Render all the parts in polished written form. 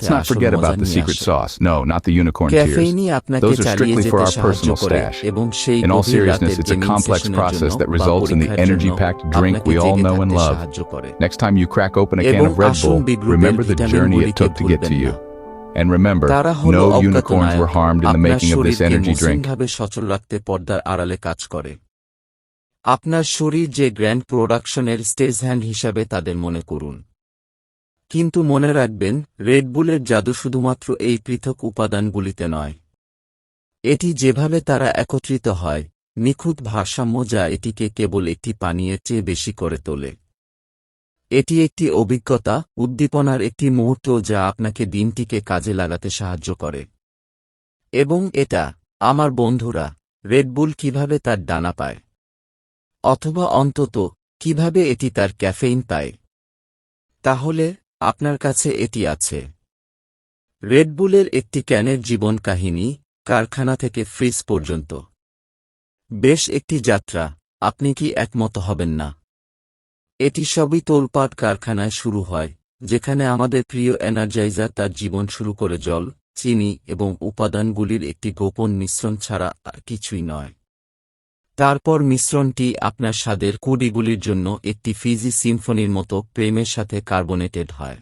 let's not আসল forget মজা about the নিয়ে secret আসে। sauce. No, not the unicorn ক্যাফেইনই tears. আপনাকে Those are চালিয়ে strictly for যেতে our সাহায্য personal করে stash. এবং সেই In all গভীর seriousness, রাতের it's a গেমিং complex সেশনের process জন্য that বা results in the পরীক্ষার জন্য energy-packed drink আপনাকে we all জেগে know and থাকতে love. সাহায্য করে। Next time you crack open a can এবং of Red আসুন Bull, বিগ্রুদের remember the journey it ভিটামিনগুলিকে took to get to ভুলবেন you. না। And remember, তারা হলো no অজ্ঞাত unicorns Naik, were harmed in the আপনার making of this শরীরকে energy drink. মসৃণভাবে সচল রাখতে পর্দার আড়ালে কাজ করে। আপনার শরীর যে গ্র্যান্ড প্রোডাকশনের স্টেজ হ্যান্ড হিসাবে তাদের মনে করুন। কিন্তু মনে রাখবেন, রেডবুলের জাদু শুধুমাত্র এই পৃথক উপাদানগুলিতে নয়। এটি যেভাবে তারা একত্রিত হয়, নিখুঁত ভারসাম্য যা এটিকে কেবল একটি পানীয়ের চেয়ে বেশি করে তোলে। এটি একটি অভিজ্ঞতা, উদ্দীপনার একটি মুহূর্ত যা আপনাকে দিনটিকে কাজে লাগাতে সাহায্য করে। এবং এটা, আমার বন্ধুরা, রেডবুল কিভাবে তার ডানা পায়। অথবা অন্তত কিভাবে এটি তার ক্যাফেইন পায়। তাহলে আপনার কাছে এটি আছে। রেডবুলের একটি ক্যানের জীবন কাহিনী, কারখানা থেকে ফ্রিজ পর্যন্ত। বেশ একটি যাত্রা, আপনি কি একমত হবেন না? এটি সবই তোলপাড় কারখানায় শুরু হয়, যেখানে আমাদের প্রিয় এনার্জাইজার তার জীবন শুরু করে জল, চিনি এবং উপাদানগুলির একটি গোপন মিশ্রণ ছাড়া আর কিছুই নয়। তারপর মিশ্রণটি আপনার স্বাদের কুডিগুলির জন্য একটি ফিজি সিম্ফনির মতো প্রেমের সাথে কার্বনেটেড হয়।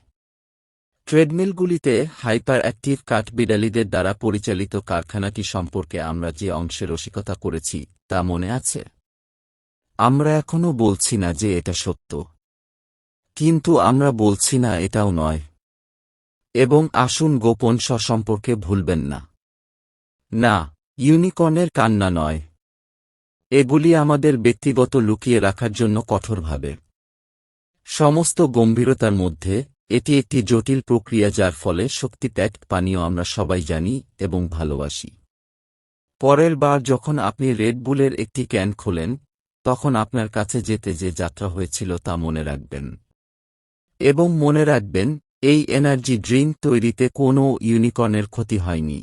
ট্রেডমিলগুলিতে হাইপার অ্যাক্টিভ কাঠবিড়ালিদের দ্বারা পরিচালিত কারখানাটি সম্পর্কে আমরা যে অংশে রসিকতা করেছি তা মনে আছে? আমরা এখনও বলছি না যে এটা সত্য, কিন্তু আমরা বলছি না এটাও নয়। এবং আসুন গোপন সম্পর্কে ভুলবেন না। না, ইউনিকর্নের কান্না নয়। এগুলি আমাদের ব্যক্তিগত লুকিয়ে রাখার জন্য কঠোরভাবে। সমস্ত গম্ভীরতার মধ্যে, এটি একটি জটিল প্রক্রিয়া যার ফলে শক্তি প্যাকড পানীয় আমরা সবাই জানি এবং ভালোবাসি। পরের বার যখন আপনি রেডবুলের একটি ক্যান খোলেন, তখন আপনার কাছে যেতে যে যাত্রা হয়েছিল তা মনে রাখবেন। এবং মনে রাখবেন, এই এনার্জি ড্রিঙ্ক তৈরিতে কোনো ইউনিকর্নের ক্ষতি হয়নি।